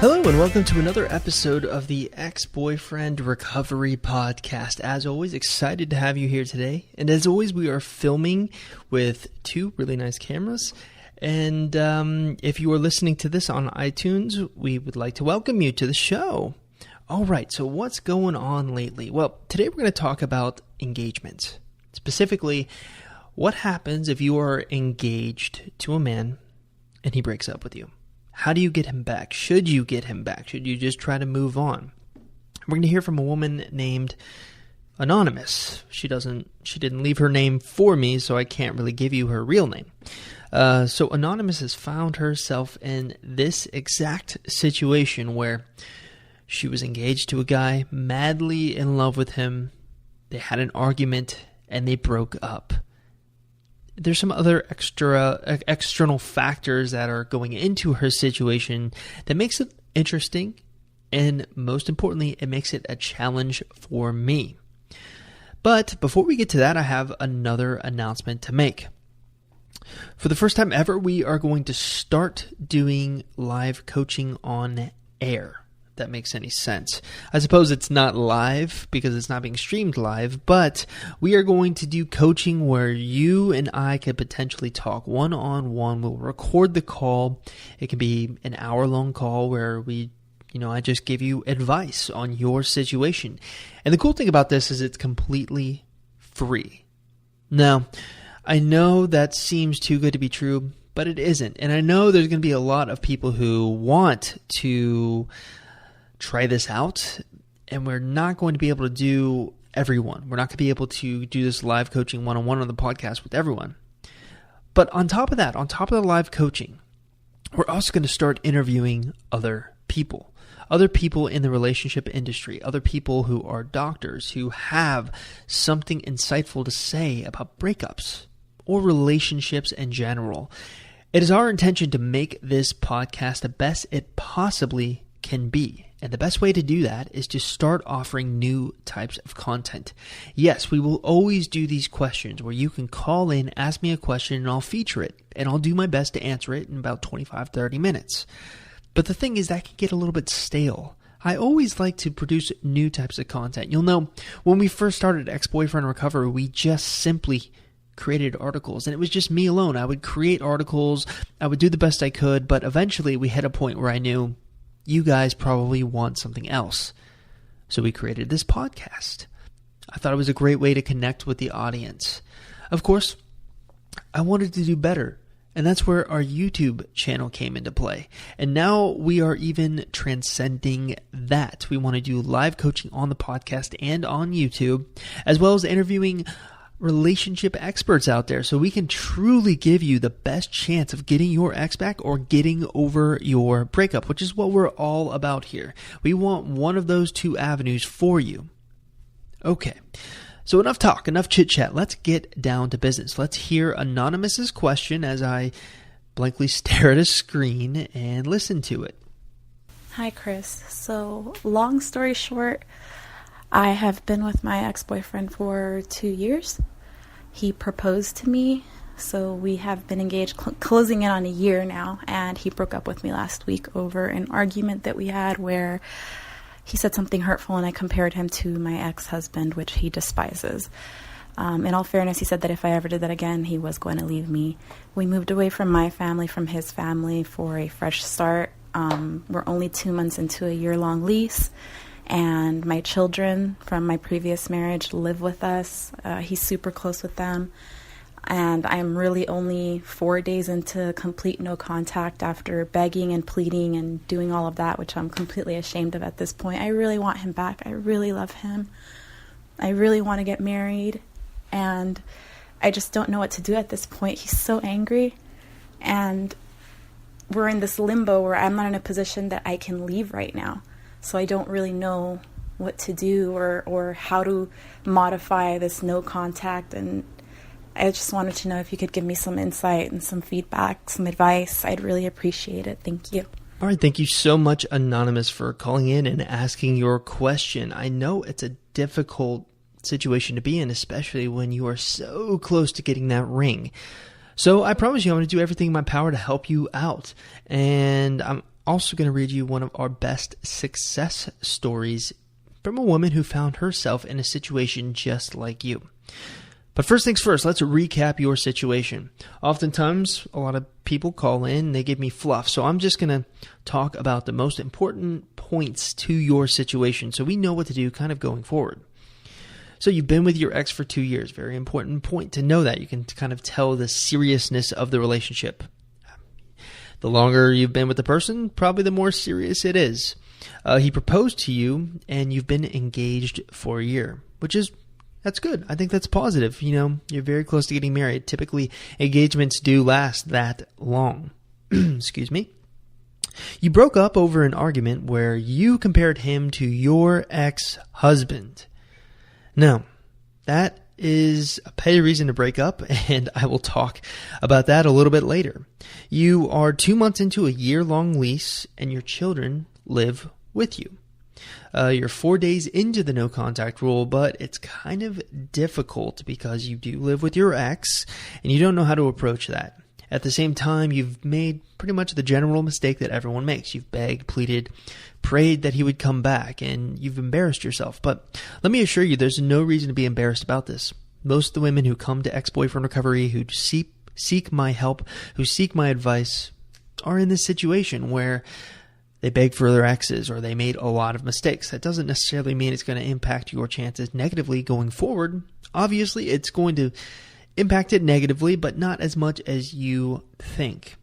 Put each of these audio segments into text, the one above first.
Hello and welcome to another episode of the Ex-Boyfriend Recovery Podcast. As always, excited to have you here today. And as always, we are filming with two really nice cameras. And if you are listening to this on iTunes, we would like to welcome you to the show. All right, so what's going on lately? Well, today we're going to talk about engagement. Specifically, what happens if you are engaged to a man and he breaks up with you? How do you get him back? Should you get him back? Should you just try to move on? We're going to hear from a woman named Anonymous. She didn't leave her name for me, so I can't really give you her real name. So Anonymous has found herself in this exact situation where she was engaged to a guy, madly in love with him. They had an argument and they broke up. There's some other external factors that are going into her situation that makes it interesting, and most importantly, it makes it a challenge for me. But before we get to that, I have another announcement to make. For the first time ever, we are going to start doing live coaching on air. If that makes any sense. I suppose it's not live because it's not being streamed live, but we are going to do coaching where you and I could potentially talk one-on-one. We'll record the call. It can be an hour-long call where I just give you advice on your situation. And the cool thing about this is it's completely free. Now, I know that seems too good to be true, but it isn't. And I know there's going to be a lot of people who want to try this out, and we're not going to be able to do everyone. We're not going to be able to do this live coaching one-on-one on the podcast with everyone. But on top of that, on top of the live coaching, we're also going to start interviewing other people in the relationship industry, other people who are doctors who have something insightful to say about breakups or relationships in general. It is our intention to make this podcast the best it possibly can be. And the best way to do that is to start offering new types of content. Yes, we will always do these questions where you can call in, ask me a question, and I'll feature it. And I'll do my best to answer it in about 25-30 minutes. But the thing is that can get a little bit stale. I always like to produce new types of content. You'll know when we first started Ex-Boyfriend Recovery, we just simply created articles, and it was just me alone. I would create articles, I would do the best I could, but eventually we hit a point where I knew you guys probably want something else. So we created this podcast. I thought it was a great way to connect with the audience. Of course, I wanted to do better, and that's where our YouTube channel came into play. And now we are even transcending that. We want to do live coaching on the podcast and on YouTube, as well as interviewing relationship experts out there so we can truly give you the best chance of getting your ex back or getting over your breakup, which is what we're all about here. We want one of those two avenues for you. Okay, so enough talk, enough chit chat. Let's get down to business. Let's hear Anonymous's question as I blankly stare at a screen and listen to it. Hi, Chris. So, long story short, I have been with my ex-boyfriend for 2 years. He proposed to me, so we have been engaged closing in on a year now, and he broke up with me last week over an argument that we had where he said something hurtful and I compared him to my ex-husband, which he despises. In all fairness, he said that if I ever did that again, he was going to leave me. We moved away from my family, from his family, for a fresh start. We're only 2 months into a year-long lease. And my children from my previous marriage live with us. He's super close with them. And I'm really only 4 days into complete no contact after begging and pleading and doing all of that, which I'm completely ashamed of at this point. I really want him back. I really love him. I really want to get married. And I just don't know what to do at this point. He's so angry. And we're in this limbo where I'm not in a position that I can leave right now. So I don't really know what to do or how to modify this no contact. And I just wanted to know if you could give me some insight and some feedback, some advice. I'd really appreciate it. Thank you. All right. Thank you so much, Anonymous, for calling in and asking your question. I know it's a difficult situation to be in, especially when you are so close to getting that ring. So I promise you I'm going to do everything in my power to help you out. And also going to read you one of our best success stories from a woman who found herself in a situation just like you. But first things first, let's recap your situation. Oftentimes, a lot of people call in, they give me fluff. So I'm just going to talk about the most important points to your situation so we know what to do kind of going forward. So you've been with your ex for 2 years. Very important point to know that. You can kind of tell the seriousness of the relationship. The longer you've been with the person, probably the more serious it is. He proposed to you and you've been engaged for a year, that's good. I think that's positive. You're very close to getting married. Typically, engagements do last that long. Excuse me. You broke up over an argument where you compared him to your ex-husband. Now, that is a petty reason to break up, and I will talk about that a little bit later. You are 2 months into a year-long lease, and your children live with you. You're 4 days into the no contact rule, but it's kind of difficult because you do live with your ex and you don't know how to approach that. At the same time, you've made pretty much the general mistake that everyone makes. You've begged, pleaded, prayed that he would come back, and you've embarrassed yourself. But let me assure you, there's no reason to be embarrassed about this. Most of the women who come to ex-boyfriend recovery, who seek my help, who seek my advice, are in this situation where they beg for their exes or they made a lot of mistakes. That doesn't necessarily mean it's going to impact your chances negatively going forward. Obviously, it's going to impact it negatively, but not as much as you think.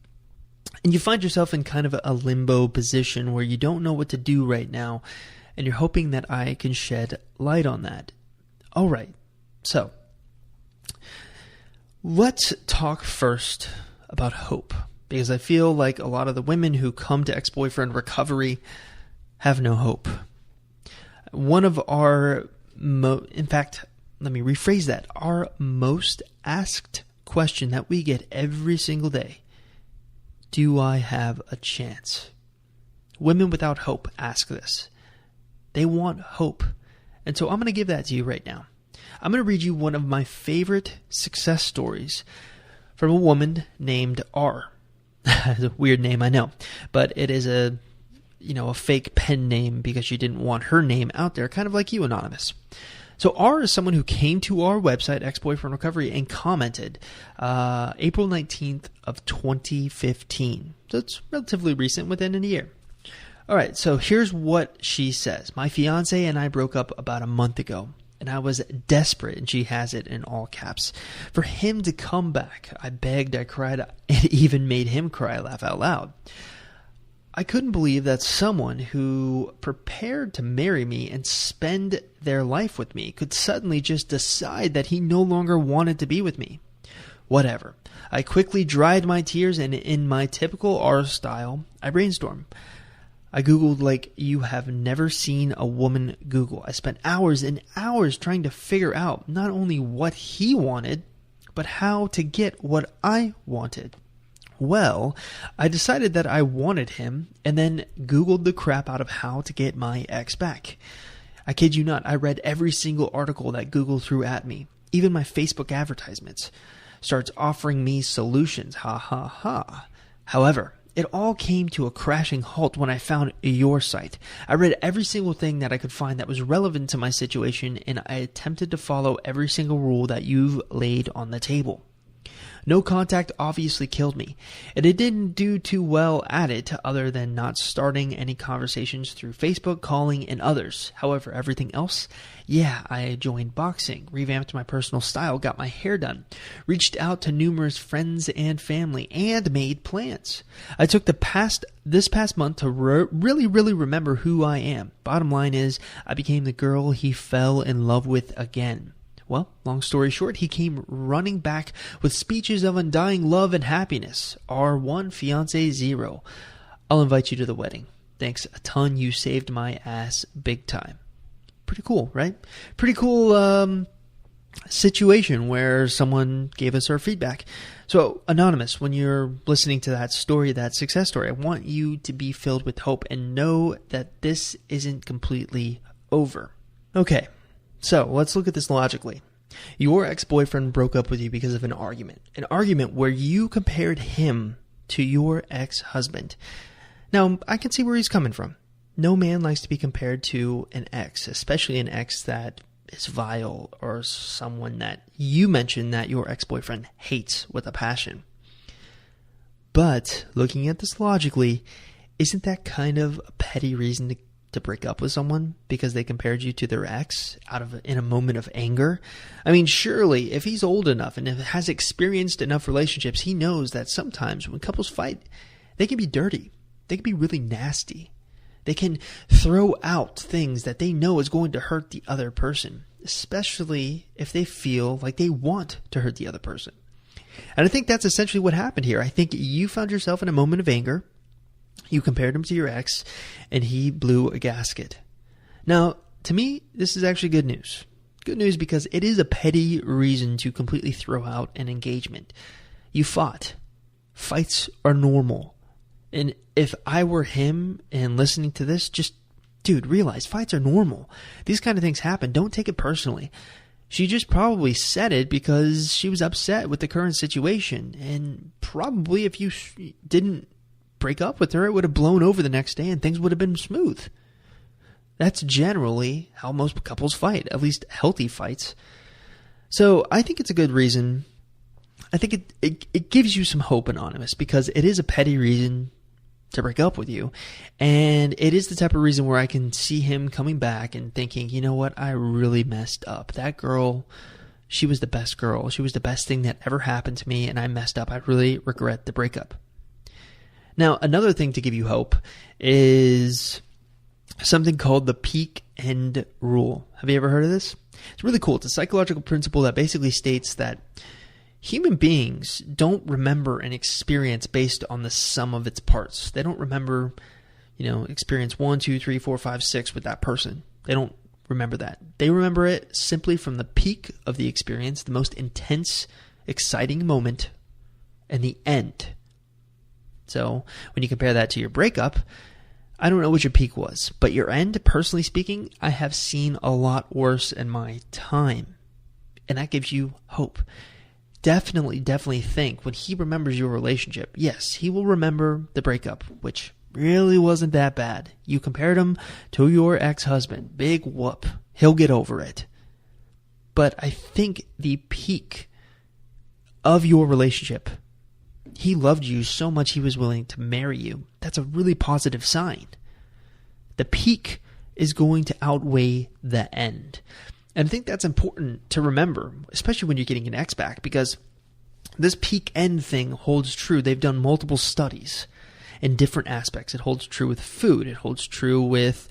And you find yourself in kind of a limbo position where you don't know what to do right now, and you're hoping that I can shed light on that. All right, so let's talk first about hope. Because I feel like a lot of the women who come to ex-boyfriend recovery have no hope. One of our, in fact, let me rephrase that. Our most asked question that we get every single day: do I have a chance? Women without hope ask this. They want hope. And so I'm going to give that to you right now. I'm going to read you one of my favorite success stories from a woman named R. It's a weird name, I know, but it is a fake pen name because she didn't want her name out there, kind of like you, Anonymous. So R is someone who came to our website, Ex-Boyfriend Recovery, and commented April 19th of 2015. So it's relatively recent, within a year. All right, so here's what she says. My fiance and I broke up about a month ago, and I was desperate, and she has it in all caps, for him to come back. I begged, I cried, it even made him cry, laugh out loud. I couldn't believe that someone who prepared to marry me and spend their life with me could suddenly just decide that he no longer wanted to be with me. Whatever. I quickly dried my tears, and in my typical R style, I brainstormed. I Googled like you have never seen a woman Google. I spent hours and hours trying to figure out not only what he wanted, but how to get what I wanted. Well, I decided that I wanted him and then Googled the crap out of how to get my ex back. I kid you not, I read every single article that Google threw at me. Even my Facebook advertisements starts offering me solutions. Ha ha ha. However, it all came to a crashing halt when I found your site. I read every single thing that I could find that was relevant to my situation, and I attempted to follow every single rule that you've laid on the table. No contact obviously killed me, and it didn't do too well at it other than not starting any conversations through Facebook, calling, and others. However, everything else, I joined boxing, revamped my personal style, got my hair done, reached out to numerous friends and family, and made plans. I took this past month to really remember who I am. Bottom line is, I became the girl he fell in love with again. Well, long story short, he came running back with speeches of undying love and happiness. R1, fiance 0. I'll invite you to the wedding. Thanks a ton. You saved my ass big time. Pretty cool, right? Pretty cool situation where someone gave us our feedback. So, Anonymous, when you're listening to that story, that success story, I want you to be filled with hope and know that this isn't completely over. Okay. So, let's look at this logically. Your ex-boyfriend broke up with you because of an argument where you compared him to your ex-husband. Now, I can see where he's coming from. No man likes to be compared to an ex, especially an ex that is vile or someone that you mentioned that your ex-boyfriend hates with a passion. But looking at this logically, isn't that kind of a petty reason to break up with someone because they compared you to their ex in a moment of anger? I mean, surely if he's old enough and has experienced enough relationships, he knows that sometimes when couples fight, they can be dirty. They can be really nasty. They can throw out things that they know is going to hurt the other person, especially if they feel like they want to hurt the other person. And I think that's essentially what happened here. I think you found yourself in a moment of anger. You compared him to your ex, and he blew a gasket. Now, to me, this is actually good news. Good news because it is a petty reason to completely throw out an engagement. You fought. Fights are normal. And if I were him and listening to this, just, dude, realize fights are normal. These kind of things happen. Don't take it personally. She just probably said it because she was upset with the current situation. And probably if you didn't break up with her, it would have blown over the next day and things would have been smooth. That's generally how most couples fight, at least healthy fights. So I think it's a good reason. I think it gives you some hope, Anonymous, because it is a petty reason to break up with you. And it is the type of reason where I can see him coming back and thinking, you know what, I really messed up. That girl, she was the best girl. She was the best thing that ever happened to me, and I messed up. I really regret the breakup. Now, another thing to give you hope is something called the peak end rule. Have you ever heard of this? It's really cool. It's a psychological principle that basically states that human beings don't remember an experience based on the sum of its parts. They don't remember, experience 1, 2, 3, 4, 5, 6 with that person. They don't remember that. They remember it simply from the peak of the experience, the most intense, exciting moment, and the end. So when you compare that to your breakup, I don't know what your peak was, but your end, personally speaking, I have seen a lot worse in my time. And that gives you hope. Definitely think when he remembers your relationship, yes, he will remember the breakup, which really wasn't that bad. You compared him to your ex-husband. Big whoop. He'll get over it. But I think the peak of your relationship, he loved you so much he was willing to marry you. That's a really positive sign. The peak is going to outweigh the end. And I think that's important to remember, especially when you're getting an ex back, because this peak end thing holds true. They've done multiple studies in different aspects. It holds true with food. It holds true with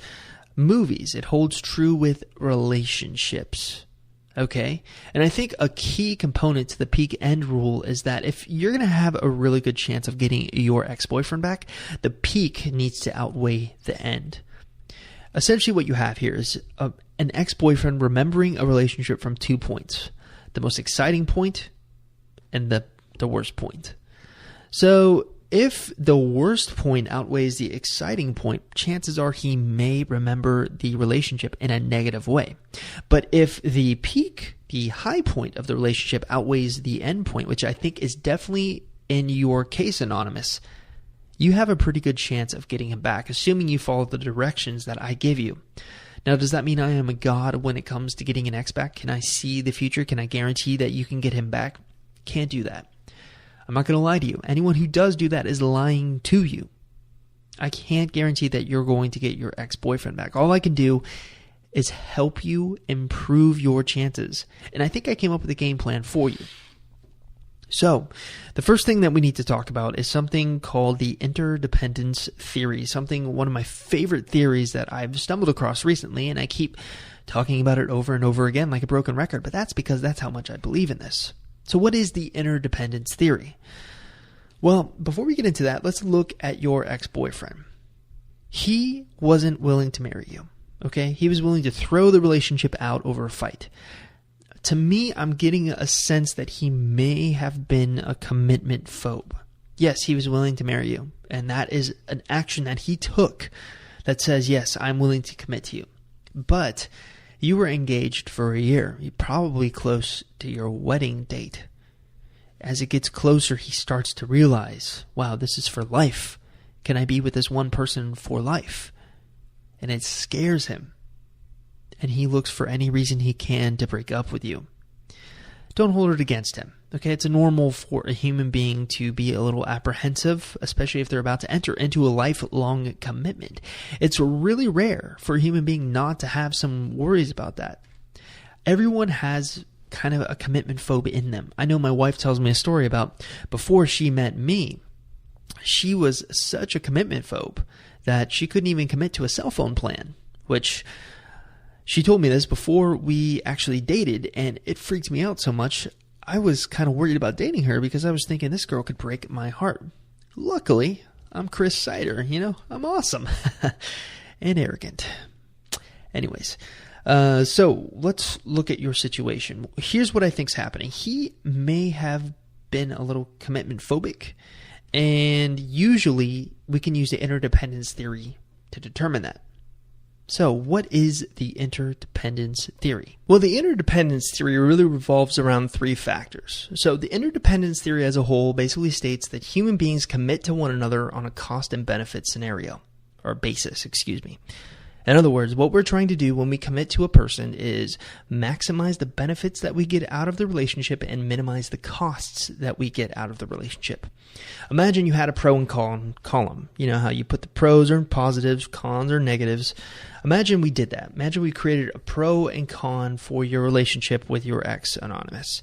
movies. It holds true with relationships. Okay? And I think a key component to the peak end rule is that if you're going to have a really good chance of getting your ex-boyfriend back, the peak needs to outweigh the end. Essentially what you have here is an ex-boyfriend remembering a relationship from 2 points. The most exciting point and the worst point. So if the worst point outweighs the exciting point, chances are he may remember the relationship in a negative way. But if the peak, the high point of the relationship outweighs the end point, which I think is definitely in your case, Anonymous, you have a pretty good chance of getting him back, assuming you follow the directions that I give you. Now, does that mean I am a god when it comes to getting an ex back? Can I see the future? Can I guarantee that you can get him back? Can't do that. I'm not going to lie to you. Anyone who does do that is lying to you. I can't guarantee that you're going to get your ex-boyfriend back. All I can do is help you improve your chances. And I think I came up with a game plan for you. So, the first thing that we need to talk about is something called the Interdependence Theory, one of my favorite theories that I've stumbled across recently, and I keep talking about it over and over again like a broken record, but that's because that's how much I believe in this. So what is the Interdependence Theory? Well, before we get into that, let's look at your ex-boyfriend. He wasn't willing to marry you, okay? He was willing to throw the relationship out over a fight. To me, I'm getting a sense that he may have been a commitment phobe. Yes, he was willing to marry you, and that is an action that he took that says, yes, I'm willing to commit to you. But you were engaged for a year. You're probably close to your wedding date. As it gets closer, he starts to realize, wow, this is for life. Can I be with this one person for life? And it scares him. And he looks for any reason he can to break up with you. Don't hold it against him. Okay, it's normal for a human being to be a little apprehensive, especially if they're about to enter into a lifelong commitment. It's really rare for a human being not to have some worries about that. Everyone has kind of a commitment phobe in them. I know my wife tells me a story about before she met me, she was such a commitment phobe that she couldn't even commit to a cell phone plan, which she told me this before we actually dated, and it freaked me out so much. I was kind of worried about dating her because I was thinking this girl could break my heart. Luckily, I'm Chris Seiter, I'm awesome and arrogant. Anyways, so let's look at your situation. Here's what I think's happening. He may have been a little commitment phobic, and usually we can use the interdependence theory to determine that. So what is the interdependence theory? Well, the interdependence theory really revolves around three factors. So the interdependence theory as a whole basically states that human beings commit to one another on a cost and benefit scenario, or basis, In other words, what we're trying to do when we commit to a person is maximize the benefits that we get out of the relationship and minimize the costs that we get out of the relationship. Imagine you had a pro and con column. You know how you put the pros or positives, cons or negatives. Imagine we did that. Imagine we created a pro and con for your relationship with your ex, Anonymous.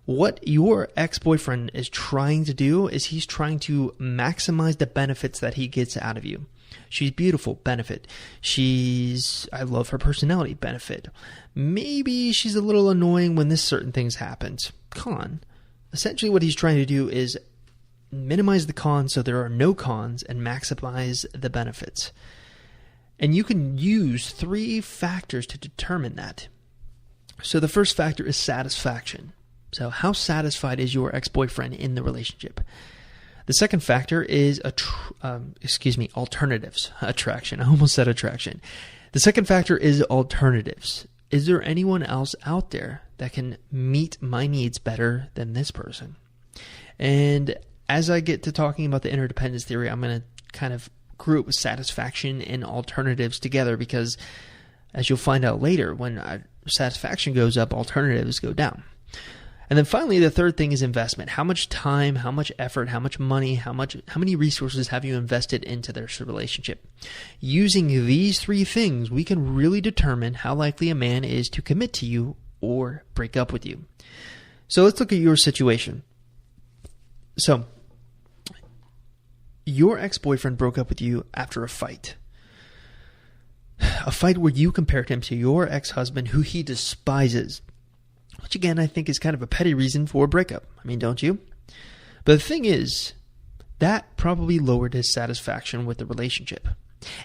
What your ex-boyfriend is trying to do is he's trying to maximize the benefits that he gets out of you. She's beautiful, benefit. I love her personality, benefit. Maybe she's a little annoying when this certain things happens, con. Essentially what he's trying to do is minimize the cons so there are no cons and maximize the benefits. And you can use three factors to determine that. So the first factor is satisfaction. So how satisfied is your ex-boyfriend in the relationship? The second factor is alternatives. Attraction. I almost said attraction. The second factor is alternatives. Is there anyone else out there that can meet my needs better than this person? And as I get to talking about the interdependence theory, I'm going to kind of group satisfaction and alternatives together because, as you'll find out later, when satisfaction goes up, alternatives go down. And then finally, the third thing is investment. How much time, how much effort, how much money, how many resources have you invested into their relationship? Using these three things, we can really determine how likely a man is to commit to you or break up with you. So let's look at your situation. So, your ex-boyfriend broke up with you after a fight. A fight where you compared him to your ex-husband who he despises. Which again, I think is kind of a petty reason for a breakup. I mean, don't you? But the thing is, that probably lowered his satisfaction with the relationship.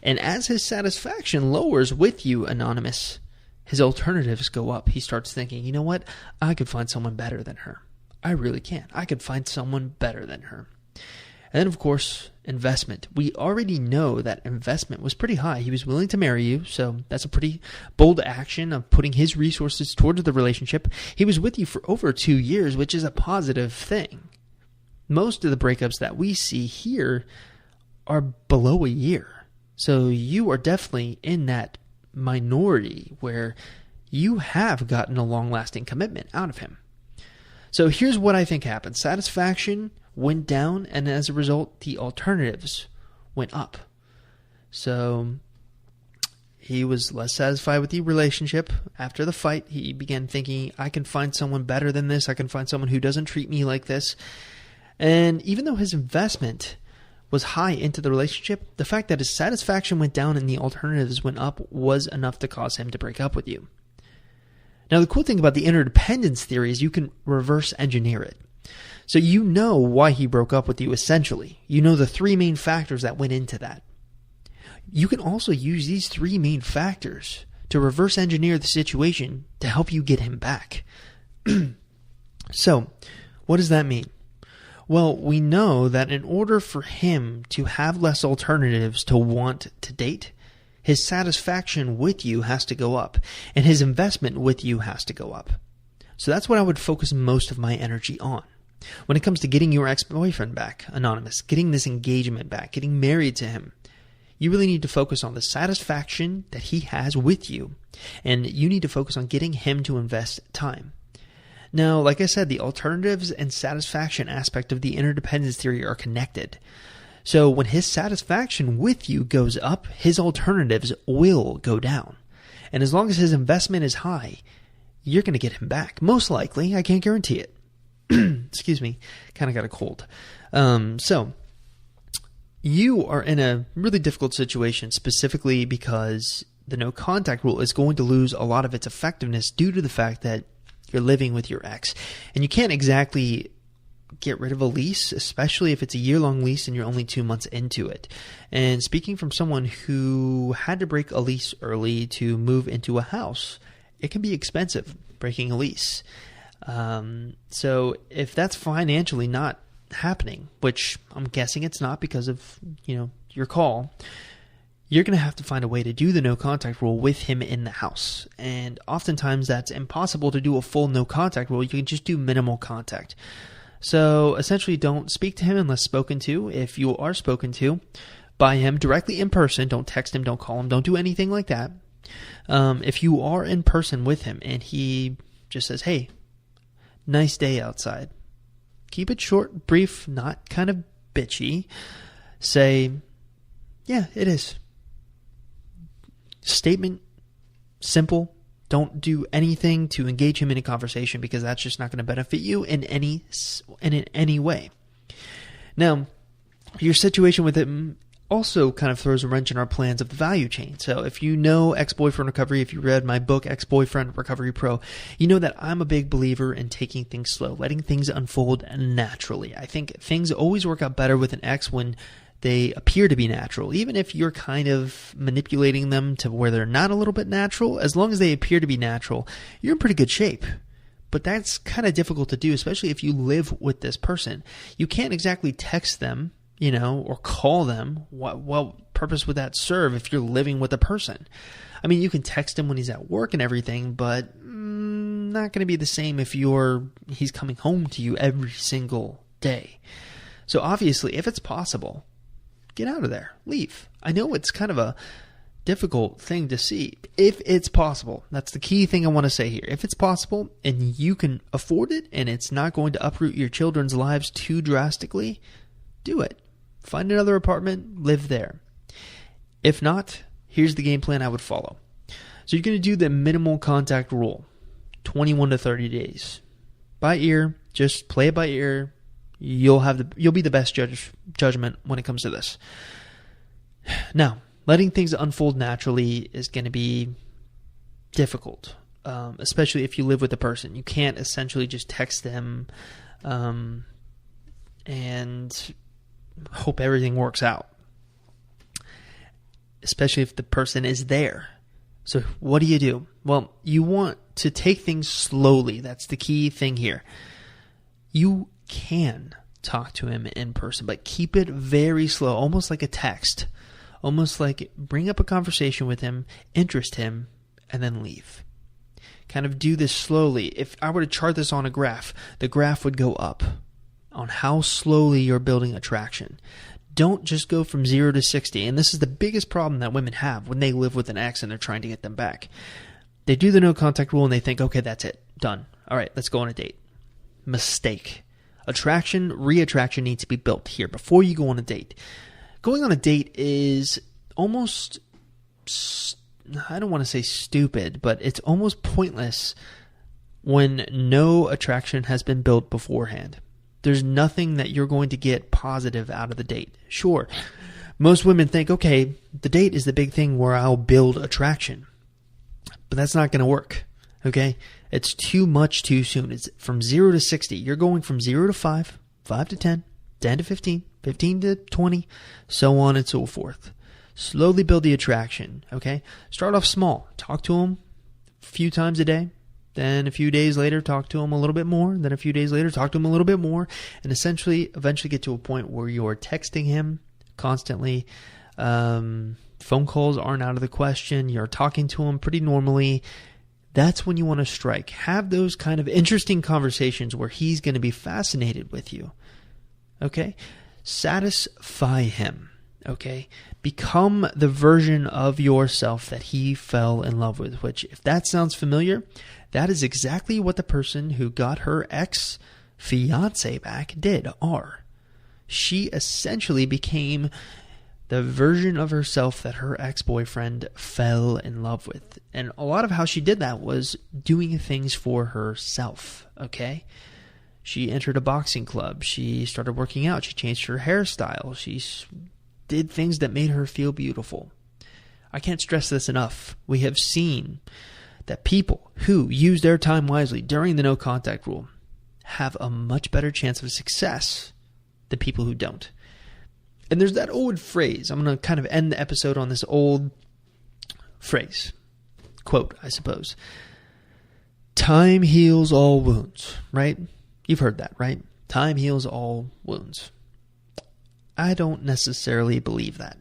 And as his satisfaction lowers with you, Anonymous, his alternatives go up. He starts thinking, you know what? I could find someone better than her. I really can. I could find someone better than her. And then, of course, investment. We already know that investment was pretty high. He was willing to marry you, so that's a pretty bold action of putting his resources towards the relationship. He was with you for over 2 years, which is a positive thing. Most of the breakups that we see here are below a year. So you are definitely in that minority where you have gotten a long-lasting commitment out of him. So here's what I think happened. Satisfaction went down, and as a result, the alternatives went up. So he was less satisfied with the relationship. After the fight, he began thinking, I can find someone better than this. I can find someone who doesn't treat me like this. And even though his investment was high into the relationship, the fact that his satisfaction went down and the alternatives went up was enough to cause him to break up with you. Now, the cool thing about the interdependence theory is you can reverse engineer it. So you know why he broke up with you, essentially. You know the three main factors that went into that. You can also use these three main factors to reverse engineer the situation to help you get him back. So, what does that mean? Well, we know that in order for him to have less alternatives to want to date, his satisfaction with you has to go up, and his investment with you has to go up. So that's what I would focus most of my energy on. When it comes to getting your ex-boyfriend back, anonymous, getting this engagement back, getting married to him, you really need to focus on the satisfaction that he has with you, and you need to focus on getting him to invest time. Now, like I said, the alternatives and satisfaction aspect of the interdependence theory are connected. So when his satisfaction with you goes up, his alternatives will go down. And as long as his investment is high, you're going to get him back. Most likely. I can't guarantee it. Excuse me. Kind of got a cold. So you are in a really difficult situation, specifically because the no contact rule is going to lose a lot of its effectiveness due to the fact that you're living with your ex. And you can't exactly get rid of a lease, especially if it's a year-long lease and you're only 2 months into it. And speaking from someone who had to break a lease early to move into a house, it can be expensive breaking a lease. So if that's financially not happening, which I'm guessing it's not because of, your call, you're going to have to find a way to do the no contact rule with him in the house. And oftentimes that's impossible to do a full no contact rule. You can just do minimal contact. So essentially don't speak to him unless spoken to. If you are spoken to by him directly in person, don't text him, don't call him, don't do anything like that. If you are in person with him and he just says, hey, nice day outside, keep it short, brief, not kind of bitchy. Say, yeah, it is. Statement, simple. Don't do anything to engage him in a conversation because that's just not going to benefit you in any way. Now, your situation with him also kind of throws a wrench in our plans of the value chain. So if you know Ex-Boyfriend Recovery, if you read my book, Ex-Boyfriend Recovery Pro, you know that I'm a big believer in taking things slow, letting things unfold naturally. I think things always work out better with an ex when they appear to be natural. Even if you're kind of manipulating them to where they're not a little bit natural, as long as they appear to be natural, you're in pretty good shape. But that's kind of difficult to do, especially if you live with this person. You can't exactly text them, or call them. What purpose would that serve if you're living with a person? I mean, you can text him when he's at work and everything, but not going to be the same if he's coming home to you every single day. So obviously, if it's possible, get out of there. Leave. I know it's kind of a difficult thing to see. If it's possible, that's the key thing I want to say here. If it's possible and you can afford it and it's not going to uproot your children's lives too drastically, do it. Find another apartment, live there. If not, here's the game plan I would follow. So you're going to do the minimal contact rule, 21 to 30 days. By ear, just play it by ear. You'll be the best judgment when it comes to this. Now, letting things unfold naturally is going to be difficult, especially if you live with a person. You can't essentially just text them and hope everything works out, especially if the person is there. So what do? Well, you want to take things slowly. That's the key thing here. You can talk to him in person, but keep it very slow, almost like a text, almost like bring up a conversation with him, interest him, and then leave. Kind of do this slowly. If I were to chart this on a graph, the graph would go up on how slowly you're building attraction. Don't just go from 0 to 60. And this is the biggest problem that women have when they live with an ex and they're trying to get them back. They do the no contact rule and they think, okay, that's it. Done. All right, let's go on a date. Mistake. Attraction, re-attraction needs to be built here before you go on a date. Going on a date is almost, I don't want to say stupid, but it's almost pointless when no attraction has been built beforehand. There's nothing that you're going to get positive out of the date. Sure, most women think, okay, the date is the big thing where I'll build attraction. But that's not going to work, okay? It's too much too soon. It's from 0 to 60. You're going from 0 to 5, 5 to 10, 10 to 15, 15 to 20, so on and so forth. Slowly build the attraction, okay? Start off small. Talk to him a few times a day. Then a few days later, talk to him a little bit more. Then a few days later, talk to him a little bit more. And eventually get to a point where you're texting him constantly. Phone calls aren't out of the question. You're talking to him pretty normally. That's when you want to strike. Have those kind of interesting conversations where he's going to be fascinated with you. Okay? Satisfy him. Okay? Become the version of yourself that he fell in love with, which, if that sounds familiar, that is exactly what the person who got her ex-fiance back did, are. She essentially became the version of herself that her ex-boyfriend fell in love with. And a lot of how she did that was doing things for herself, okay? She entered a boxing club. She started working out. She changed her hairstyle. She did things that made her feel beautiful. I can't stress this enough. We have seen that people who use their time wisely during the no contact rule have a much better chance of success than people who don't. And there's that old phrase. I'm going to kind of end the episode on this old phrase. Quote, I suppose. Time heals all wounds, right? You've heard that, right? Time heals all wounds. I don't necessarily believe that.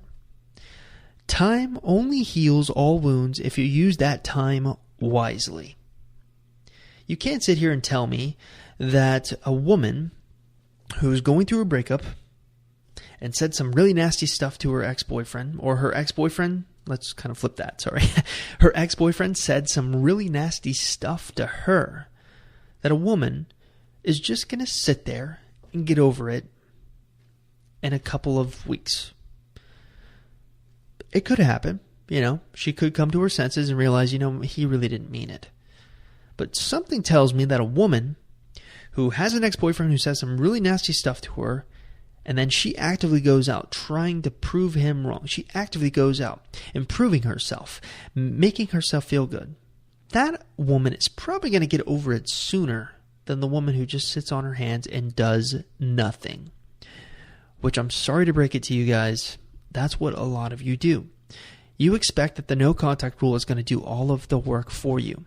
Time only heals all wounds if you use that time wisely. You can't sit here and tell me that a woman who's going through a breakup and said some really nasty stuff to her ex-boyfriend, or her ex-boyfriend, let's kind of flip that, sorry. Her ex-boyfriend said some really nasty stuff to her, that a woman is just going to sit there and get over it in a couple of weeks. It could happen, she could come to her senses and realize, he really didn't mean it. But something tells me that a woman who has an ex-boyfriend who says some really nasty stuff to her, and then she actively goes out trying to prove him wrong. She actively goes out improving herself, making herself feel good. That woman is probably going to get over it sooner than the woman who just sits on her hands and does nothing. Which, I'm sorry to break it to you guys, that's what a lot of you do. You expect that the no contact rule is going to do all of the work for you.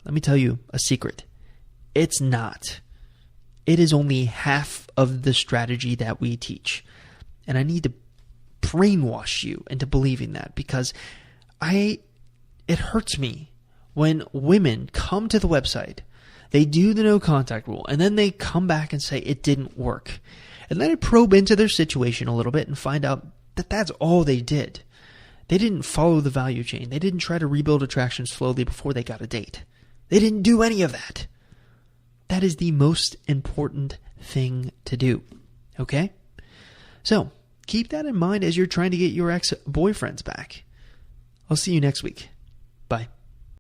Let me tell you a secret. It's not. It is only half of the strategy that we teach. And I need to brainwash you into believing that, because it hurts me when women come to the website, they do the no contact rule, and then they come back and say it didn't work. And then I probe into their situation a little bit and find out that that's all they did. They didn't follow the value chain. They didn't try to rebuild attraction slowly before they got a date. They didn't do any of that. That is the most important thing to do. Okay? So, keep that in mind as you're trying to get your ex-boyfriends back. I'll see you next week. Bye.